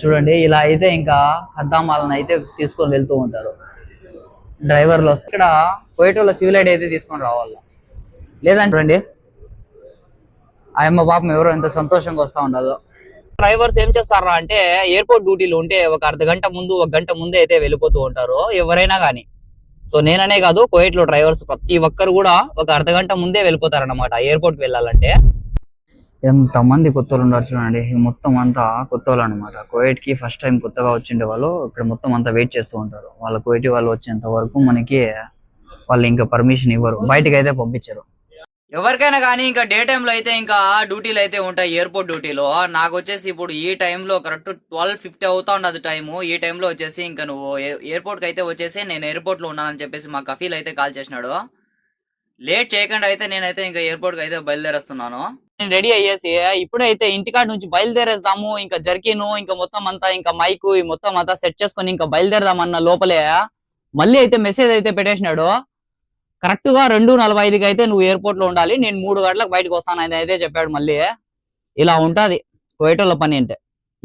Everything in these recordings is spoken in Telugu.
చూడండి ఇలా అయితే ఇంకా ఖద్దామాలను అయితే తీసుకొని వెళ్తూ ఉంటారు డ్రైవర్లు వస్తే. ఇక్కడ కోయటోళ్ళ సివిల్ ఐడి అయితే తీసుకొని రావాలి, లేదంటే చూడండి ఆయమ్మ పాపం ఎవరో ఎంత సంతోషంగా వస్తూ ఉండదు. డ్రైవర్స్ ఏం చేస్తారా అంటే ఎయిర్పోర్ట్ డ్యూటీలు ఉంటే ఒక అర్ధ గంట ముందు, ఒక గంట ముందే అయితే వెళ్ళిపోతూ ఉంటారు ఎవరైనా కానీ. సో నేననే కాదు, కువైట్ లో డ్రైవర్స్ ప్రతి ఒక్కరు కూడా ఒక అర్ధ గంట ముందే వెళ్ళిపోతారన్నమాట ఎయిర్పోర్ట్ కి వెళ్ళాలంటే. ఎంతమంది కొత్తలు ఉన్నారు చూడండి, మొత్తం అంతా కొత్తలు అనమాట. కువైట్ కి ఫస్ట్ టైం కొత్తగా వచ్చిండే వాళ్ళు ఇక్కడ మొత్తం అంతా వెయిట్ చేస్తూ ఉంటారు. వాళ్ళ కువైట్ వాళ్ళు వచ్చేంత వరకు మనకి వాళ్ళు ఇంకా పర్మిషన్ ఇవ్వరు, బయటకి అయితే పంపించరు ఎవరికైనా కానీ. ఇంకా డే టైంలో అయితే ఇంకా డ్యూటీలు అయితే ఉంటాయి ఎయిర్పోర్ట్ డ్యూటీలో. నాకు వచ్చేసి ఇప్పుడు ఈ టైంలో కరెక్ట్ 12:50 అవుతా ఉండదు టైము. ఈ టైంలో వచ్చేసి ఇంకా నువ్వు ఎయిర్పోర్ట్కి అయితే వచ్చేసి నేను ఎయిర్పోర్ట్లో ఉన్నానని చెప్పేసి మా కఫీల్ అయితే కాల్ చేసినాడు. లేట్ చేయకుండా అయితే నేనైతే ఇంకా ఎయిర్పోర్ట్కి అయితే బయలుదేరేస్తున్నాను. నేను రెడీ అయ్యేసి ఇప్పుడైతే ఇంటికాడ నుంచి బయలుదేరేస్తాము. ఇంకా జర్కిను ఇంకా మొత్తం అంతా ఇంకా మైకు మొత్తం అంతా సెట్ చేసుకుని ఇంకా బయలుదేరదామన్న లోపలే మళ్ళీ అయితే మెసేజ్ అయితే పెట్టేసినాడు. కరెక్ట్ గా 2:45కి అయితే నువ్వు ఎయిర్పోర్ట్ లో ఉండాలి, నేను 3 గంటలకు బయటకు వస్తాను అని అయితే చెప్పాడు. మళ్ళీ ఇలా ఉంటది కువైటోళ్ళ పని అంటే.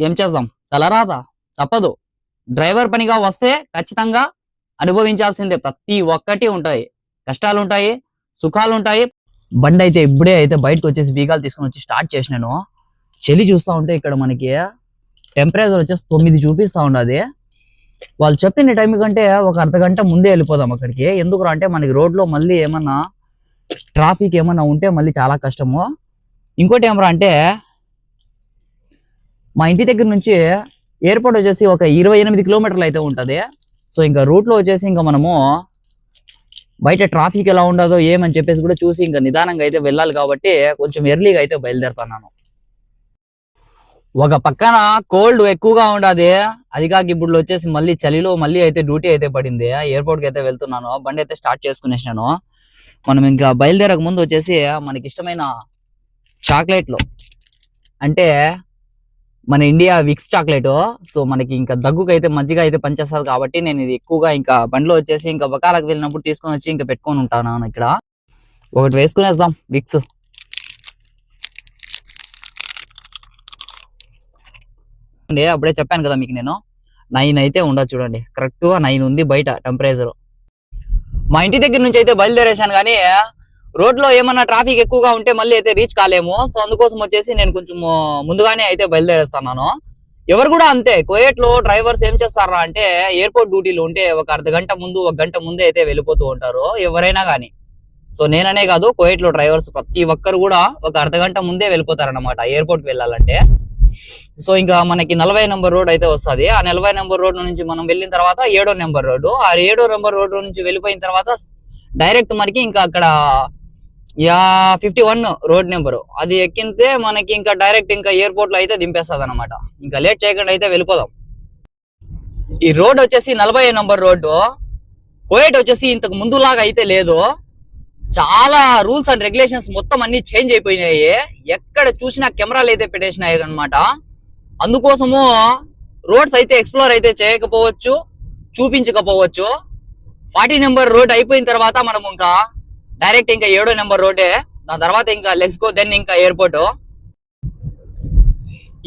ఏం చేద్దాం, తలరాత తప్పదు. డ్రైవర్ పనిగా వస్తే ఖచ్చితంగా అనుభవించాల్సిందే. ప్రతి ఒక్కటి ఉంటాయి, కష్టాలు ఉంటాయి, సుఖాలు ఉంటాయి. బండి అయితే ఇప్పుడే అయితే బయటకు వచ్చేసి బీగాలు తీసుకొని వచ్చి స్టార్ట్ చేసినాను. చలి చూస్తూ ఉంటే ఇక్కడ మనకి టెంపరేచర్ వచ్చేసి 9 చూపిస్తూ ఉండదు. వాళ్ళు చెప్పిన టైం కంటే ఒక అర్ధ గంట ముందే వెళ్ళిపోదాం అక్కడికి. ఎందుకు అంటే మనకి రోడ్లో మళ్ళీ ఏమన్నా ట్రాఫిక్ ఏమన్నా ఉంటే మళ్ళీ చాలా కష్టము. ఇంకోటి ఏమరా అంటే మా ఇంటి దగ్గర నుంచి ఎయిర్పోర్ట్ వచ్చేసి ఒక 28 కిలోమీటర్లు అయితే ఉంటుంది. సో ఇంకా రూట్లో వచ్చేసి ఇంకా మనము బయట ట్రాఫిక్ ఎలా ఉండదో ఏమని చెప్పేసి కూడా చూసి ఇంకా నిదానంగా అయితే వెళ్ళాలి. కాబట్టి కొంచెం ఎర్లీగా అయితే బయలుదేరుతున్నాను. ఒక పక్కన కోల్డ్ ఎక్కువగా ఉండదు, అది కాక ఇప్పుడు వచ్చేసి మళ్ళీ చలిలో మళ్ళీ అయితే డ్యూటీ అయితే పడింది. ఎయిర్పోర్ట్ కి అయితే వెళ్తున్నాను, బండి అయితే స్టార్ట్ చేసుకునేసినాను. మనం ఇంకా బయలుదేరక ముందు వచ్చేసి మనకి ఇష్టమైన చాక్లెట్లు అంటే మన ఇండియా విక్స్ చాక్లెట్. సో మనకి ఇంకా దగ్గుకు అయితే మజ్జిగ అయితే పనిచేస్తుంది కాబట్టి నేను ఇది ఎక్కువగా ఇంకా బండిలో వచ్చేసి ఇంకా బకాలకు వెళ్ళినప్పుడు తీసుకొని వచ్చి ఇంకా పెట్టుకొని ఉంటాను. ఇక్కడ ఒకటి వేసుకునేద్దాం విక్స్. అప్పుడే చెప్పాను కదా మీకు నేను 9 అయితే ఉండదు చూడండి, కరెక్ట్ గా 9 ఉంది బయట టెంపరేచర్. మా ఇంటి దగ్గర నుంచి అయితే బయలుదేరేశాను, కానీ రోడ్ లో ఏమన్నా ట్రాఫిక్ ఎక్కువగా ఉంటే మళ్ళీ అయితే రీచ్ కాలేము. సో అందుకోసం వచ్చేసి నేను కొంచెం ముందుగానే అయితే బయలుదేరేస్తున్నాను. ఎవరు కూడా అంతే, కువైట్ లో డ్రైవర్స్ ఏం చేస్తారా అంటే ఎయిర్పోర్ట్ డ్యూటీలు ఉంటే ఒక అర్ధ గంట ముందు, ఒక గంట ముందే అయితే వెళ్ళిపోతూ ఉంటారు ఎవరైనా కానీ. సో నేననే కాదు, కువైట్ లో డ్రైవర్స్ ప్రతి ఒక్కరు కూడా ఒక అర్ధ గంట ముందే వెళ్ళిపోతారన్నమాట ఎయిర్పోర్ట్ కి వెళ్ళాలంటే. సో ఇంకా మనకి 40 నెంబర్ రోడ్ అయితే వస్తుంది. ఆ 40 నెంబర్ రోడ్ నుంచి మనం వెళ్ళిన తర్వాత 7వ నెంబర్ రోడ్డు, ఆ 7వ నెంబర్ రోడ్డు నుంచి వెళ్ళిపోయిన తర్వాత డైరెక్ట్ మనకి ఇంకా అక్కడ 51 రోడ్ నెంబరు అది ఎక్కితే మనకి ఇంకా డైరెక్ట్ ఇంకా ఎయిర్పోర్ట్ లో అయితే దింపేస్తుంది అనమాట. ఇంకా లేట్ చేయకుండా అయితే వెళ్ళిపోదాం. ఈ రోడ్ వచ్చేసి 40 నెంబర్ రోడ్డు. కువైట్ వచ్చేసి ఇంతకు ముందులాగా అయితే లేదు, చాలా రూల్స్ అండ్ రెగ్యులేషన్స్ మొత్తం అన్ని చేంజ్ అయిపోయినాయి. ఎక్కడ చూసినా కెమెరాలు అయితే పెట్టేసినాయి అనమాట. అందుకోసము రోడ్స్ అయితే ఎక్స్ప్లోర్ అయితే చేయకపోవచ్చు, చూపించకపోవచ్చు. 40 నెంబర్ రోడ్ అయిపోయిన తర్వాత మనం ఇంకా డైరెక్ట్ ఇంకా 7వ నెంబర్ రోడ్డే, దాని తర్వాత ఇంకా లెట్స్ గో దెన్ ఇంకా ఎయిర్పోర్ట్.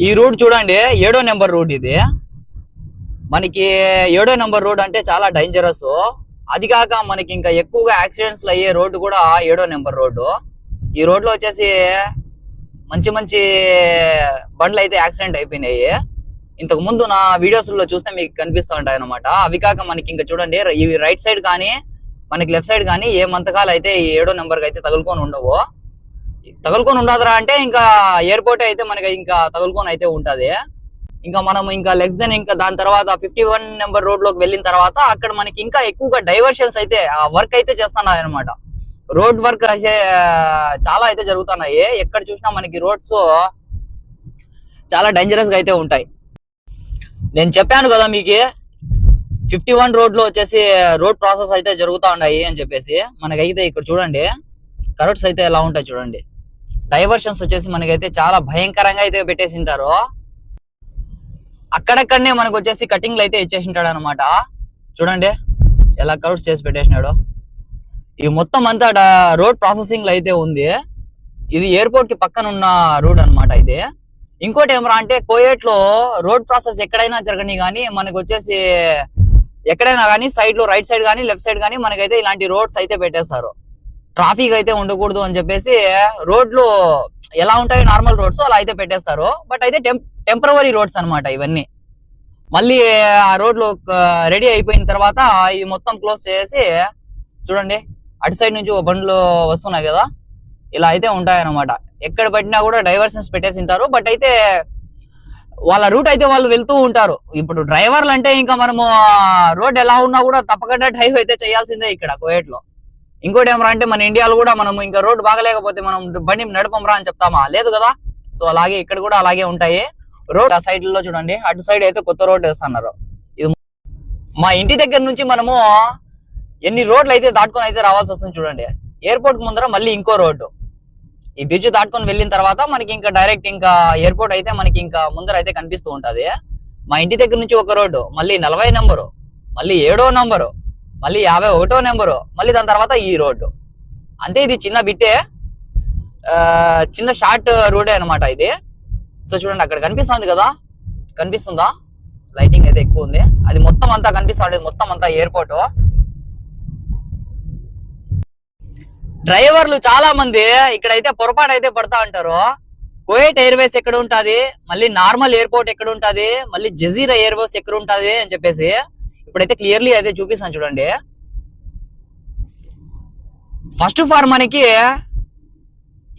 ఈ రూట్ చూడండి, 7వ నెంబర్ రోడ్ ఇది. మనకి 7వ నెంబర్ రోడ్ అంటే చాలా డేంజరస్. అది కాక మనకి ఇంకా ఎక్కువగా యాక్సిడెంట్స్ అయ్యే రోడ్డు కూడా 7వ నెంబర్ రోడ్డు. ఈ రోడ్లో వచ్చేసి మంచి మంచి బండ్లు అయితే యాక్సిడెంట్ అయిపోయినాయి. ఇంతకు ముందు నా వీడియోస్ లో చూస్తే మీకు కనిపిస్తూ ఉంటాయి అనమాట. అవి కాక మనకి ఇంకా చూడండి, ఇవి రైట్ సైడ్ కానీ మనకి లెఫ్ట్ సైడ్ కానీ ఏ మంతకాలు అయితే ఈ 7వ నెంబర్కి అయితే తగులుకొని ఉండవు. తగులుకొని ఉండదురా అంటే ఇంకా ఎయిర్పోర్ట్ అయితే మనకి ఇంకా తగులుకొని అయితే ఉంటది. ఇంకా మనం ఇంకా లెస్ దెన్ ఇంకా దాని తర్వాత 51 నెంబర్ రోడ్ లోకి వెళ్ళిన తర్వాత అక్కడ మనకి ఇంకా ఎక్కువగా డైవర్షన్స్ అయితే వర్క్ అయితే చేస్తున్నాయి అనమాట. రోడ్ వర్క్ అయితే చాలా అయితే జరుగుతున్నాయి. ఎక్కడ చూసినా మనకి రోడ్స్ చాలా డేంజరస్ గా అయితే ఉంటాయి. నేను చెప్పాను కదా మీకు 51 రోడ్ లో వచ్చేసి రోడ్ ప్రాసెస్ అయితే జరుగుతూ ఉన్నాయి అని చెప్పేసి. మనకైతే ఇక్కడ చూడండి కరోట్స్ అయితే ఎలా ఉంటాయి చూడండి. డైవర్షన్స్ వచ్చేసి మనకైతే చాలా భయంకరంగా అయితే పెట్టేసి ఉంటారు. అక్కడక్కడనే మనకు వచ్చేసి కటింగ్లు అయితే ఇచ్చేసింటాడు అనమాట. చూడండి ఎలా కరోట్స్ చేసి పెట్టేసినాడు. ఈ మొత్తం అంతా రోడ్ ప్రాసెసింగ్ లో అయితే ఉంది. ఇది ఎయిర్పోర్ట్ కి పక్కన ఉన్న రోడ్ అనమాట. ఇది ఇంకోటి ఏమరా అంటే కోయేట్ లో రోడ్ ప్రాసెస్ ఎక్కడైనా జరగని కానీ మనకు వచ్చేసి ఎక్కడైనా కానీ సైడ్ లో రైట్ సైడ్ కానీ లెఫ్ట్ సైడ్ కానీ మనకైతే ఇలాంటి రోడ్స్ అయితే పెట్టేస్తారు. ట్రాఫిక్ అయితే ఉండకూడదు అని చెప్పేసి రోడ్లు ఎలా ఉంటాయి నార్మల్ రోడ్స్ అలా అయితే పెట్టేస్తారు. బట్ అయితే టెంపరవరీ రోడ్స్ అన్నమాట ఇవన్నీ. మళ్ళీ ఆ రోడ్లు రెడీ అయిపోయిన తర్వాత ఇవి మొత్తం క్లోజ్ చేసి చూడండి అటు సైడ్ నుంచి ఒక బండ్లు వస్తున్నాయి కదా, ఇలా అయితే ఉంటాయన్నమాట. ఎక్కడ పట్టినా కూడా డైవర్షన్స్ పెట్టేసి ఉంటారు. బట్ అయితే వాళ్ళ రూట్ అయితే వాళ్ళు వెళ్తూ ఉంటారు. ఇప్పుడు డ్రైవర్లు అంటే ఇంకా మనము రోడ్ ఎలా ఉన్నా కూడా తప్పకుండా డ్రైవ్ అయితే చేయాల్సిందే ఇక్కడ కోయేట్ లో. ఇంకోటి ఏమరా అంటే మన ఇండియాలో కూడా మనం ఇంకా రోడ్ బాగలేకపోతే మనం బండి నడపంరా అని చెప్తామా? లేదు కదా. సో అలాగే ఇక్కడ కూడా అలాగే ఉంటాయి. రోడ్ ఆ సైడ్ లో చూడండి, అటు సైడ్ అయితే కొత్త రోడ్ వేస్తున్నారు. ఇది మా ఇంటి దగ్గర నుంచి మనము ఎన్ని రోడ్లు అయితే దాటుకొని అయితే రావాల్సి వస్తుంది చూడండి. ఎయిర్పోర్ట్ ముందర మళ్ళీ ఇంకో రోడ్డు, ఈ బ్రిడ్జ్ దాటుకొని వెళ్ళిన తర్వాత మనకి ఇంకా డైరెక్ట్ ఇంకా ఎయిర్పోర్ట్ అయితే మనకి ఇంకా ముందర అయితే కనిపిస్తూ ఉంటది. మా ఇంటి దగ్గర నుంచి ఒక రోడ్డు, మళ్ళీ 40 నెంబరు, మళ్ళీ 7వ నెంబరు, మళ్ళీ 51వ నెంబరు, మళ్ళీ దాని తర్వాత ఈ రోడ్డు. అంతే, ఇది చిన్న బిట్టే, చిన్న షార్ట్ రోడే అనమాట ఇది. సో చూడండి అక్కడ కనిపిస్తుంది కదా, కనిపిస్తుందా? లైటింగ్ అయితే ఎక్కువ ఉంది. అది మొత్తం అంతా కనిపిస్తుంది, మొత్తం అంతా ఎయిర్పోర్ట్. డ్రైవర్లు చాలా మంది ఇక్కడైతే పొరపాటు అయితే పడతా ఉంటారు. కోయేట్ ఎయిర్వేస్ ఎక్కడ ఉంటది, మళ్ళీ నార్మల్ ఎయిర్పోర్ట్ ఎక్కడ ఉంటది, మళ్ళీ జజీరా ఎయిర్వేస్ ఎక్కడ ఉంటది అని చెప్పేసి ఇప్పుడైతే క్లియర్లీ అయితే చూపిస్తాను చూడండి. ఫస్ట్ ఆఫ్ ఆల్ మనకి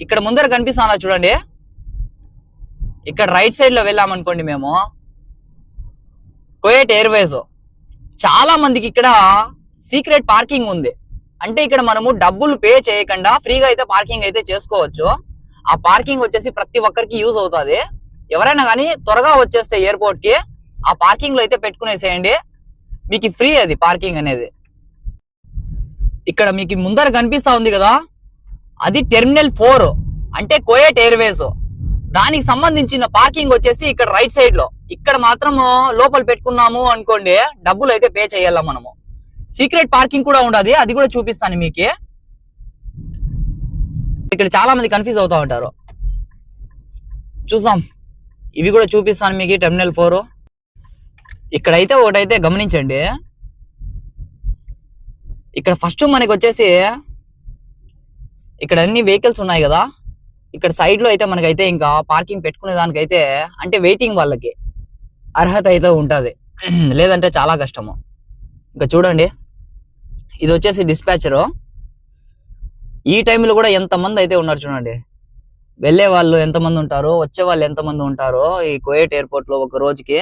ఇక్కడ ముందర కనిపిస్తున్నా చూడండి, ఇక్కడ రైట్ సైడ్ లో వెళ్ళామనుకోండి మేము కోయేట్ ఎయిర్వేస్. చాలా మందికి ఇక్కడ సీక్రెట్ పార్కింగ్ ఉంది. అంటే ఇక్కడ మనము డబ్బులు పే చేయకుండా ఫ్రీగా అయితే పార్కింగ్ అయితే చేసుకోవచ్చు. ఆ పార్కింగ్ వచ్చేసి ప్రతి ఒక్కరికి యూజ్ అవుతుంది. ఎవరైనా కానీ త్వరగా వచ్చేస్తే ఎయిర్పోర్ట్ కి ఆ పార్కింగ్ లో అయితే పెట్టుకునేసేయండి, మీకు ఫ్రీ అది పార్కింగ్ అనేది. ఇక్కడ మీకు ముందర కనిపిస్తా ఉంది కదా, అది టెర్మినల్ 4 అంటే కోయేట్ ఎయిర్వేస్. దానికి సంబంధించిన పార్కింగ్ వచ్చేసి ఇక్కడ రైట్ సైడ్ లో. ఇక్కడ మాత్రం లోపల పెట్టుకున్నాము అనుకోండి డబ్బులు అయితే పే చేయాల మనము. సీక్రెట్ పార్కింగ్ కూడా ఉండదు, అది కూడా చూపిస్తాను మీకు. ఇక్కడ చాలా మంది కన్ఫ్యూజ్ అవుతా ఉంటారు, చూద్దాం. ఇవి కూడా చూపిస్తాను మీకు, టెర్మినల్ 4. ఇక్కడైతే ఒకటైతే గమనించండి, ఇక్కడ ఫస్ట్ మనకి వచ్చేసి ఇక్కడ అన్ని వెహికల్స్ ఉన్నాయి కదా, ఇక్కడ సైడ్ లో అయితే మనకైతే ఇంకా పార్కింగ్ పెట్టుకునే దానికైతే అంటే వెయిటింగ్ వాళ్ళకి అర్హత అయితే ఉంటది, లేదంటే చాలా కష్టము. ఇంకా చూడండి, ఇది వచ్చేసి డిస్పాచరు. ఈ టైంలో కూడా ఎంతమంది అయితే ఉన్నారు చూడండి. వెళ్ళే వాళ్ళు ఎంతమంది ఉంటారో, వచ్చే వాళ్ళు ఎంతమంది ఉంటారో ఈ కోయేట్ ఎయిర్పోర్ట్ లో ఒక రోజుకి.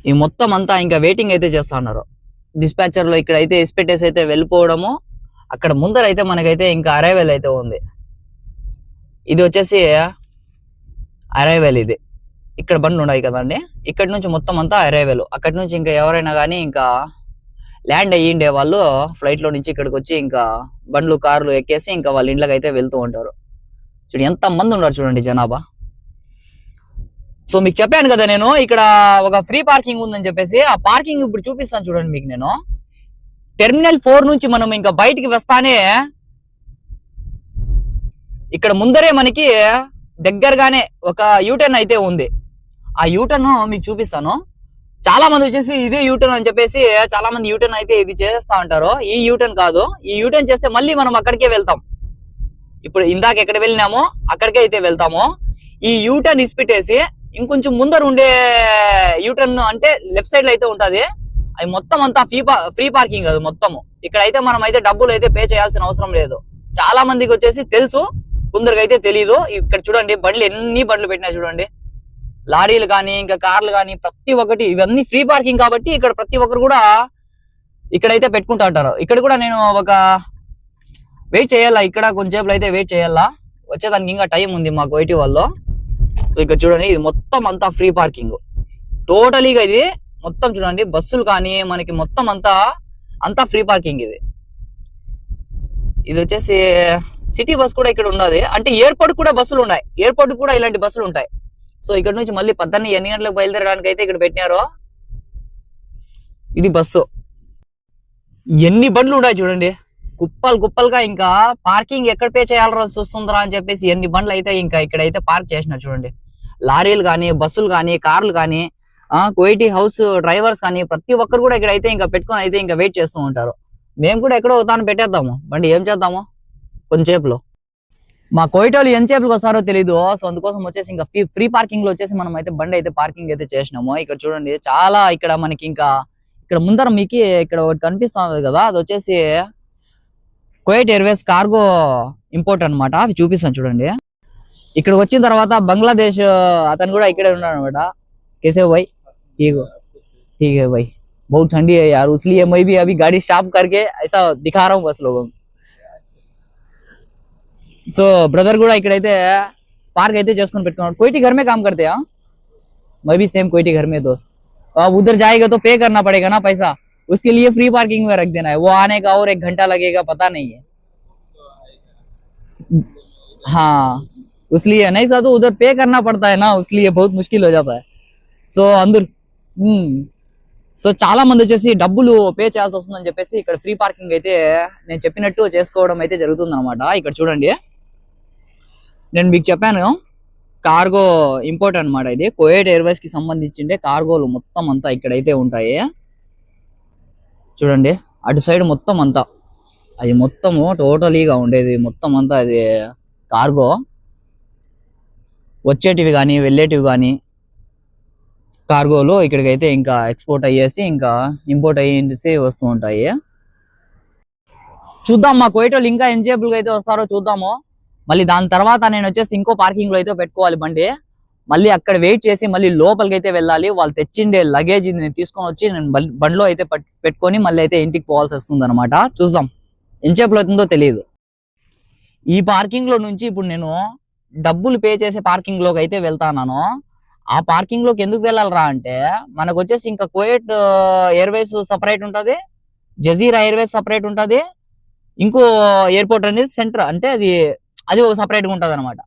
ఈ మొత్తం అంతా ఇంకా వెయిటింగ్ అయితే చేస్తా ఉన్నారు డిస్పాచర్ లో. ఇక్కడ అయితే ఇసిపెట్టేసి అయితే వెళ్ళిపోవడము. అక్కడ ముందర అయితే మనకైతే ఇంకా అరైవల్ అయితే ఉంది. ఇది వచ్చేసి అరైవల్. ఇది ఇక్కడ బండ్లు ఉన్నాయి కదండి, ఇక్కడ నుంచి మొత్తం అంతా అరైవల్. అక్కడి నుంచి ఇంకా ఎవరైనా కానీ ఇంకా ల్యాండ్ అయ్యిండే వాళ్ళు ఫ్లైట్ లో నుంచి ఇక్కడికి వచ్చి ఇంకా బండ్లు కార్లు ఎక్కేసి ఇంకా వాళ్ళ ఇంట్లోకి అయితే వెళ్తూ ఉంటారు. చూడండి ఎంత మంది ఉన్నారు చూడండి జనాభా. సో మీకు చెప్పాను కదా నేను ఇక్కడ ఒక ఫ్రీ పార్కింగ్ ఉందని చెప్పేసి. ఆ పార్కింగ్ ఇప్పుడు చూపిస్తాను చూడండి మీకు. నేను టెర్మినల్ 4 నుంచి మనం ఇంకా బయటికి వస్తానే ఇక్కడ ముందరే మనకి దగ్గరగానే ఒక యూటర్న్ అయితే ఉంది. ఆ యూటర్న్ మీకు చూపిస్తాను. చాలా మంది వచ్చేసి ఇదే యూటర్న్ అని చెప్పేసి చాలా మంది యూటర్న్ అయితే ఇది చేస్తా ఉంటారు. ఈ యూటర్న్ కాదు, ఈ యూటర్న్ చేస్తే మళ్ళీ మనం అక్కడికే వెళ్తాం. ఇప్పుడు ఇందాక ఎక్కడ వెళ్ళినామో అక్కడికే అయితే వెళ్తాము. ఈ యూటర్న్ ఇసిపెట్టేసి ఇంకొంచెం ముందర ఉండే యూటర్న్ అంటే లెఫ్ట్ సైడ్ లో అయితే ఉంటది. అది మొత్తం అంతా ఫ్రీ పార్కింగ్ అది మొత్తము. ఇక్కడైతే మనం అయితే డబ్బులు అయితే పే చేయాల్సిన అవసరం లేదు. చాలా మందికి వచ్చేసి తెలుసు, కొందరికి అయితే తెలీదు. ఇక్కడ చూడండి బండ్లు, ఎన్ని బండ్లు పెట్టినా చూడండి, లారీలు కానీ ఇంకా కార్లు కానీ ప్రతి ఒక్కటి ఇవన్నీ ఫ్రీ పార్కింగ్ కాబట్టి ఇక్కడ ప్రతి ఒక్కరు కూడా ఇక్కడైతే పెట్టుకుంటా ఉంటారు. ఇక్కడ కూడా నేను ఒక వెయిట్ చేయాలా, ఇక్కడ కొంచెంసేపు అయితే వెయిట్ చేయాలా, వచ్చేదానికి ఇంకా టైం ఉంది మాకు వైటీ వాళ్ళు. ఇక్కడ చూడండి ఇది మొత్తం అంతా ఫ్రీ పార్కింగ్ టోటలీగా. ఇది మొత్తం చూడండి బస్సులు కానీ మనకి మొత్తం అంతా ఫ్రీ పార్కింగ్. ఇది వచ్చేసి సిటీ బస్ కూడా ఇక్కడ ఉన్నది. అంటే ఎయిర్పోర్ట్ కూడా బస్సులు ఉన్నాయి, ఎయిర్పోర్ట్ కూడా ఇలాంటి బస్సులు ఉంటాయి. సో ఇక్కడ నుంచి మళ్ళీ 12 ఎన్ని గంటలకు బయలుదేరడానికి అయితే ఇక్కడ పెట్టినారో. ఇది బస్సు. ఎన్ని బండ్లు ఉన్నాయి చూడండి కుప్పలు కుప్పలుగా ఇంకా పార్కింగ్ ఎక్కడ పే చేయాలో చూస్తుందిరా అని చెప్పేసి ఎన్ని బండ్లు అయితే ఇంకా ఇక్కడైతే పార్క్ చేసినారు చూడండి. లారీలు కానీ, బస్సులు కానీ, కార్లు కానీ, కోయిటీ హౌస్ డ్రైవర్స్ కానీ ప్రతి ఒక్కరు కూడా ఇక్కడైతే ఇంకా పెట్టుకొని అయితే ఇంకా వెయిట్ చేస్తూ ఉంటారు. మేము కూడా ఎక్కడో తాను పెట్టేద్దాము బండి, ఏం చేద్దాము కొంచెంసేపులో. మా కోయిటోళ్ళు ఎంతసేపులకు వస్తారో తెలీదు. సో అందుకోసం వచ్చేసి ఇంకా ఫ్రీ పార్కింగ్ లో వచ్చేసి మనం అయితే బండి అయితే పార్కింగ్ అయితే చేసినాము. ఇక్కడ చూడండి చాలా ఇక్కడ మనకి ఇంకా ఇక్కడ ముందర మీకు ఇక్కడ ఒకటి కనిపిస్తుంది కదా, అది వచ్చేసి కువైట్ ఎయిర్వేస్ కార్గో ఇంపోర్ట్ అనమాట. అవి చూపిస్తాను చూడండి. ఇక్కడ వచ్చిన తర్వాత బంగ్లాదేశ్ అతను కూడా ఇక్కడే ఉన్నాడు అనమాట. कैसे हो भाई? ठीक है भाई, बहुत ठंडी है यार, इसलिए मैं भी अभी गाड़ी स्टॉप करके ऐसा दिखा रहा हूँ बस लोगों को. సో బ్రదర్ కూడా ఇక్కడైతే పార్క్ అయితే చేసుకొని పెట్టుకున్నాడు. कोयटी घर में काम करते हैं. मैं भी सेम कोयटी घर में दोस्त. अब उधर जाएगा तो पे करना पड़ेगा ना पैसा, उसके लिए फ्री पार्किंग में रख देना है. वो आने का और 1 घंटा लगेगा पता नहीं है. हाँ इसलिए नहीं सा तो उधर पे करना पड़ता है ना, इसलिए बहुत मुश्किल हो जाता है. సో అందరు సో చాలా మంది వచ్చేసి డబ్బులు పే చేయాల్సి వస్తుందని చెప్పేసి ఇక్కడ ఫ్రీ పార్కింగ్ అయితే నేను చెప్పినట్టు చేసుకోవడం అయితే జరుగుతుంది అనమాట. ఇక్కడ చూడండి, నేను మీకు చెప్పాను కార్గో ఇంపోర్ట్ అనమాట. ఇది కువైట్ ఎయిర్వేస్ కి సంబంధించిండే కార్గోలు మొత్తం అంతా ఇక్కడైతే ఉంటాయి. చూడండి అటు సైడ్ మొత్తం అంతా అది మొత్తము టోటలీగా ఉండేది మొత్తం అంతా అది కార్గో. వచ్చేటివి కానీ వెళ్ళేటివి కానీ కార్గోలు ఇక్కడికైతే ఇంకా ఎక్స్పోర్ట్ అయ్యేసి ఇంకా ఇంపోర్ట్ అయ్యేసి వస్తూ ఉంటాయి. చూద్దాం మా కువైట్ ఇంకా ఎంజాయబుల్ గా అయితే వస్తారో చూద్దాము. మళ్ళీ దాని తర్వాత నేను వచ్చేసి ఇంకో పార్కింగ్ లో అయితే పెట్టుకోవాలి బండి. మళ్ళీ అక్కడ వెయిట్ చేసి మళ్ళీ లోపలికి అయితే వెళ్ళాలి. వాళ్ళు తెచ్చిండే లగేజ్ నేను తీసుకొని వచ్చి నేను బండిలో అయితే పెట్టుకొని మళ్ళీ అయితే ఇంటికి పోవాల్సి వస్తుంది అనమాట. చూద్దాం ఎంతసేపులో అవుతుందో తెలియదు. ఈ పార్కింగ్ లో నుంచి ఇప్పుడు నేను డబ్బులు పే చేసే పార్కింగ్ లోకి అయితే వెళ్తాను. ఆ పార్కింగ్ లోకి ఎందుకు వెళ్ళాలరా అంటే మనకు వచ్చేసి ఇంకా కువైట్ ఎయిర్వేస్ సపరేట్ ఉంటది, జజీరా ఎయిర్వేస్ సపరేట్ ఉంటది, ఇంకో ఎయిర్పోర్ట్ అనేది సెంటర్ అంటే అది ఒక సపరేట్ గా ఉంటది అనమాట.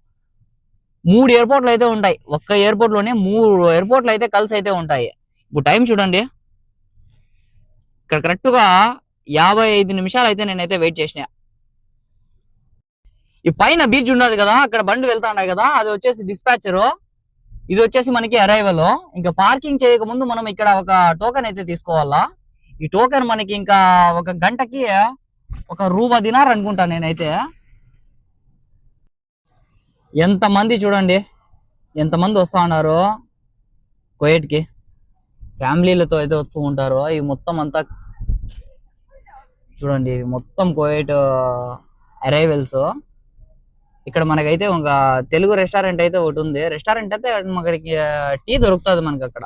3 ఎయిర్పోర్ట్లు అయితే ఉంటాయి. ఒక్క ఎయిర్పోర్ట్ లోనే 3 ఎయిర్పోర్ట్లు అయితే కలిసి అయితే ఉంటాయి. ఇప్పుడు టైం చూడండి, ఇక్కడ కరెక్ట్ గా 55 నిమిషాలు అయితే నేనైతే వెయిట్ చేసిన. ఈ పైన బీచ్ ఉండదు కదా, అక్కడ బండి వెళ్తా ఉన్నాయి కదా, అది వచ్చేసి డిస్పాచరు, ఇది వచ్చేసి మనకి అరైవల్. ఇంకా పార్కింగ్ చేయక ముందు మనం ఇక్కడ ఒక టోకెన్ అయితే తీసుకోవాలా. ఈ టోకెన్ మనకి ఇంకా 1 గంటకి ₹1 దినార్ అనుకుంటా నేనైతే. ఎంతమంది చూడండి, ఎంతమంది వస్తా ఉన్నారు కువైట్ కి, ఫ్యామిలీలతో అయితే వస్తూ ఉంటారు. ఇవి మొత్తం అంతా చూడండి, మొత్తం కువైట్ అరైవల్స్. ఇక్కడ మనకైతే ఒక తెలుగు రెస్టారెంట్ అయితే ఒకటి ఉంది. రెస్టారెంట్ అయితే మనకి టీ దొరుకుతుంది మనకి అక్కడ.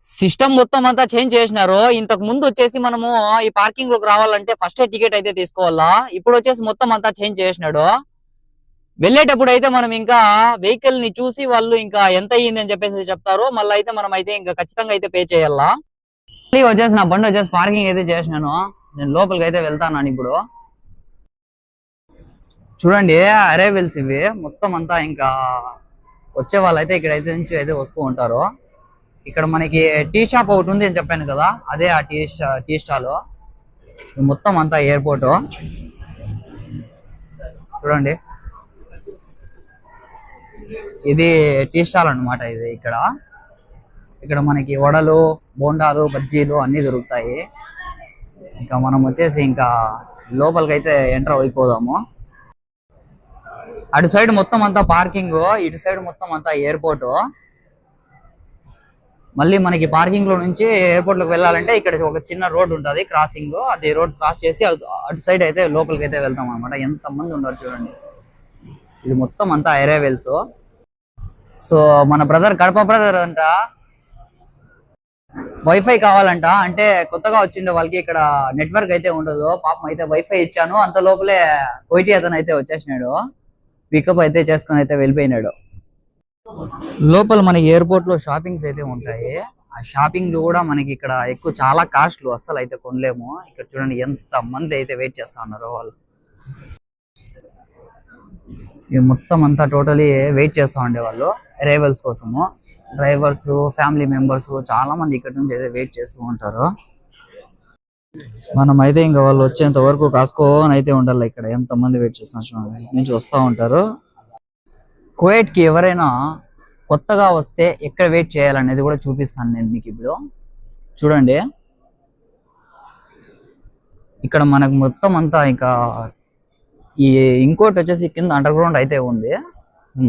సిస్టమ్ మొత్తం అంతా చేంజ్ చేసినారు. ఇంతకు ముందు వచ్చేసి మనము ఈ పార్కింగ్ లోకి రావాలంటే ఫస్ట్ టికెట్ అయితే తీసుకోవాలా. ఇప్పుడు వచ్చేసి మొత్తం అంతా చేంజ్ చేసినాడు. వెళ్ళేటప్పుడు అయితే మనం ఇంకా వెహికల్ ని చూసి వాళ్ళు ఇంకా ఎంత అయ్యింది అని చెప్పేసి చెప్తారు. మళ్ళీ అయితే మనం అయితే ఇంకా ఖచ్చితంగా అయితే పే చేయాలా. వచ్చేసి నా బండి వచ్చేసి పార్కింగ్ అయితే చేసినాను. నేను లోపలికి అయితే వెళ్తాను ఇప్పుడు. చూడండి అరైవల్స్ ఇవి మొత్తం అంతా ఇంకా వచ్చే వాళ్ళు అయితే ఇక్కడైతే నుంచి అయితే వస్తూ ఉంటారు. ఇక్కడ మనకి టీ షాప్ ఒకటి ఉంది అని చెప్పాను కదా, అదే ఆ టీ స్టాల్. మొత్తం అంతా ఎయిర్పోర్ట్ చూడండి, ఇది టీ స్టాల్ అనమాట. ఇది ఇక్కడ మనకి వడలు, బోండాలు, బజ్జీలు అన్ని దొరుకుతాయి. ఇంకా మనం వచ్చేసి ఇంకా లోపలికి అయితే ఎంటర్ అయిపోదాము. అటు సైడ్ మొత్తం అంతా పార్కింగ్, ఇటు సైడ్ మొత్తం అంతా ఎయిర్పోర్ట్. మళ్ళీ మనకి పార్కింగ్ లో నుంచి ఎయిర్పోర్ట్ లోకి వెళ్ళాలంటే ఇక్కడ ఒక చిన్న రోడ్ ఉంటుంది క్రాసింగ్, అది రోడ్ క్రాస్ చేసి అటు సైడ్ అయితే లోపలికి అయితే వెళ్తాం అనమాట. ఎంత మంది ఉన్నారు చూడండి, ఇది మొత్తం అంతా అరైవల్స్. సో మన బ్రదర్ కడప బ్రదర్ అంట వైఫై కావాలంట. అంటే కొత్తగా వచ్చిండే వాళ్ళకి ఇక్కడ నెట్వర్క్ అయితే ఉండదు. పాపం అయితే వైఫై ఇచ్చాను, అంత లోపలే కోయిటీ అతను అయితే వచ్చేసినాడు, పికప్ అయితే చేసుకుని అయితే వెళ్ళిపోయినాడు. లోపల మనకి ఎయిర్పోర్ట్ లో షాపింగ్స్ అయితే ఉంటాయి. ఆ షాపింగ్ లో కూడా మనకి ఇక్కడ ఎక్కువ చాలా కాస్ట్లు, అస్సలు అయితే కొనలేము. ఇక్కడ చూడండి ఎంత మంది అయితే వెయిట్ చేస్తా ఉన్నారు వాళ్ళు. మొత్తం అంతా టోటలీ వెయిట్ చేస్తా ఉండేవాళ్ళు అరైవల్స్ కోసము. డ్రైవర్స్, ఫ్యామిలీ మెంబర్స్ చాలా మంది ఇక్కడ నుంచి అయితే వెయిట్ చేస్తూ ఉంటారు. మనం అయితే ఇంకా వాళ్ళు వచ్చేంత వరకు కాసుకోని అయితే ఉండాలి. ఇక్కడ ఎంతమంది వెయిట్ చేస్తున్నారు చూడండి, ఇటు నుంచి వస్తూ ఉంటారు. కువైట్ కి ఎవరైనా కొత్తగా వస్తే ఎక్కడ వెయిట్ చేయాలనేది కూడా చూపిస్తాను నేను మీకు ఇప్పుడు. చూడండి, ఇక్కడ మనకు మొత్తం అంతా ఇంకా ఈ ఇంకోటి వచ్చేసి కింద అండర్ గ్రౌండ్ అయితే ఉంది.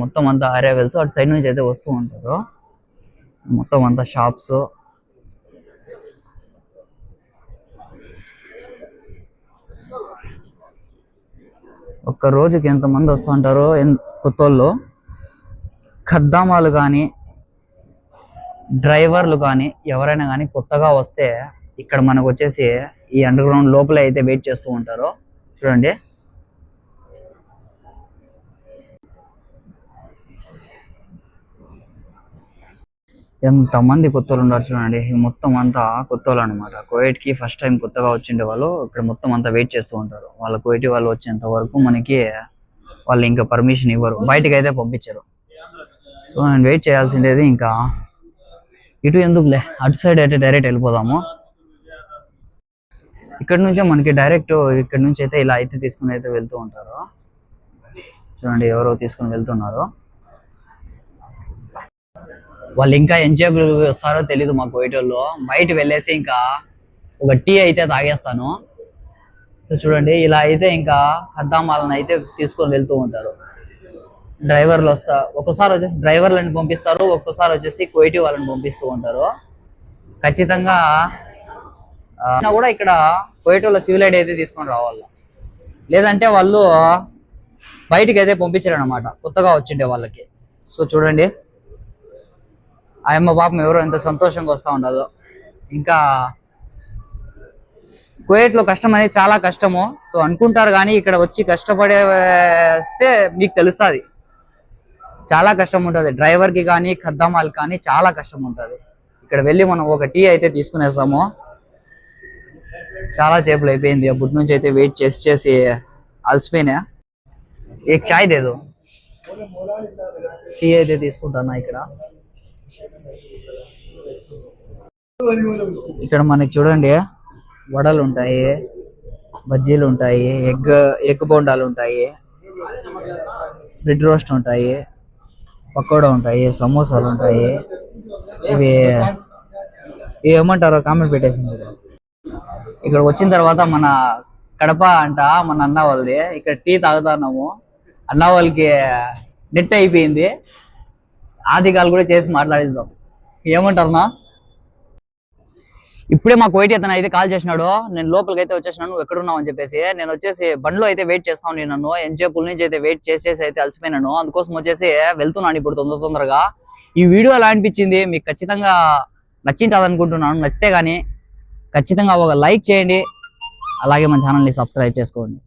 మొత్తం అంతా అరైవల్స్ అటు సైడ్ నుంచి అయితే వస్తూ ఉంటారు. మొత్తం అంతా షాప్స్. ఒక్క రోజుకి ఎంతమంది వస్తూ ఉంటారో కొత్తోళ్ళు. ఖద్దామాలు కానీ డ్రైవర్లు కానీ ఎవరైనా కానీ కొత్తగా వస్తే ఇక్కడ మనకు వచ్చేసి ఈ అండర్ గ్రౌండ్ లోపలే అయితే వెయిట్ చేస్తూ ఉంటారు. చూడండి, ఎంతమంది కొత్తలు ఉన్నారు చూడండి. మొత్తం అంతా కొత్తలు అనమాట. కువైట్ కి ఫస్ట్ టైం కొత్తగా వచ్చిండే వాళ్ళు ఇక్కడ మొత్తం అంతా వెయిట్ చేస్తూ ఉంటారు. వాళ్ళ కువైట్ వాళ్ళు వచ్చేంత వరకు మనకి వాళ్ళు ఇంకా పర్మిషన్ ఇవ్వరు, బయటకి అయితే పంపించరు. సో నేను వెయిట్ చేయాల్సిండేది. ఇంకా ఇటు ఎందుకులే, అటు సైడ్ అయితే డైరెక్ట్ వెళ్ళిపోదాము. ఇక్కడ నుంచే మనకి డైరెక్ట్ ఇక్కడ నుంచి అయితే ఇలా అయితే తీసుకుని అయితే వెళ్తూ ఉంటారు. చూడండి, ఎవరో తీసుకుని వెళ్తున్నారు. వాళ్ళు ఇంకా ఎంజాయ్ వస్తారో తెలీదు మా కువైట్లో. బయట వెళ్ళేసి ఇంకా ఒక టీ అయితే తాగేస్తాను. చూడండి, ఇలా అయితే ఇంకా ఖద్దామాలను అయితే తీసుకొని వెళ్తూ ఉంటారు. డ్రైవర్లు ఒక్కోసారి వచ్చేసి డ్రైవర్లను పంపిస్తారు, ఒక్కోసారి వచ్చేసి కువైటీ వాళ్ళని పంపిస్తూ ఉంటారు. ఖచ్చితంగా కూడా ఇక్కడ కువైట్ వాళ్ళ సివిల్ ఐడి అయితే తీసుకొని రావాలి, లేదంటే వాళ్ళు బయటికి అయితే పంపించారు అనమాట కొత్తగా వచ్చిండే వాళ్ళకి. సో చూడండి, ఆయమ్మ పాపం ఎవరో ఎంత సంతోషంగా వస్తూ ఉండదు. ఇంకా కువైట్లో కష్టం అనేది చాలా కష్టము. సో అనుకుంటారు కానీ ఇక్కడ వచ్చి కష్టపడేస్తే మీకు తెలుస్తుంది చాలా కష్టం ఉంటుంది. డ్రైవర్కి కానీ ఖద్దామాల్ కానీ చాలా కష్టం ఉంటుంది. ఇక్కడ వెళ్ళి మనం ఒక టీ అయితే తీసుకునేస్తాము. చాలా చేపలు అయిపోయింది, అప్పటి నుంచి అయితే వెయిట్ చేసి చేసి అలసిపోయినా. ఏ చాయ్ లేదు, టీ అయితే తీసుకుంటాను ఇక్కడ. ఇక్కడ మనకి చూడండి, వడలు ఉంటాయి, బజ్జీలు ఉంటాయి, ఎగ్ బోండాలు ఉంటాయి, బ్రెడ్ రోస్ట్ ఉంటాయి, పకోడా ఉంటాయి, సమోసాలు ఉంటాయి. ఇవి ఏమంటారో కామెంట్ పెట్టేసింది. ఇక్కడ వచ్చిన తర్వాత మన కడప అంట మన అన్న వాళ్ళది. ఇక్కడ టీ తాగుతున్నాము. అన్న వాళ్ళకి నెట్ అయిపోయింది, ఆది కాల్ కూడా చేసి మాట్లాడిస్తాం. ఏమంటారునా? ఇప్పుడే మా కువైట్ అతను అయితే కాల్ చేసినాడు. నేను లోపలికి అయితే వచ్చేసినాను, నువ్వు ఎక్కడున్నావు అని చెప్పేసి. నేను వచ్చేసి బండ్లో అయితే వెయిట్ చేస్తా ఉన్నాను. నన్ను ఎంచేపుల నుంచి అయితే వెయిట్ చేసేసి అయితే అలసిపోయినాను. అందుకోసం వచ్చేసి వెళ్తున్నాను ఇప్పుడు తొందరగా. ఈ వీడియో ఎలా అనిపించింది మీకు ఖచ్చితంగా నచ్చింటుంది అనుకుంటున్నాను. నచ్చితే కానీ ఖచ్చితంగా ఒక లైక్ చేయండి, అలాగే మన ఛానల్ని సబ్స్క్రైబ్ చేసుకోండి.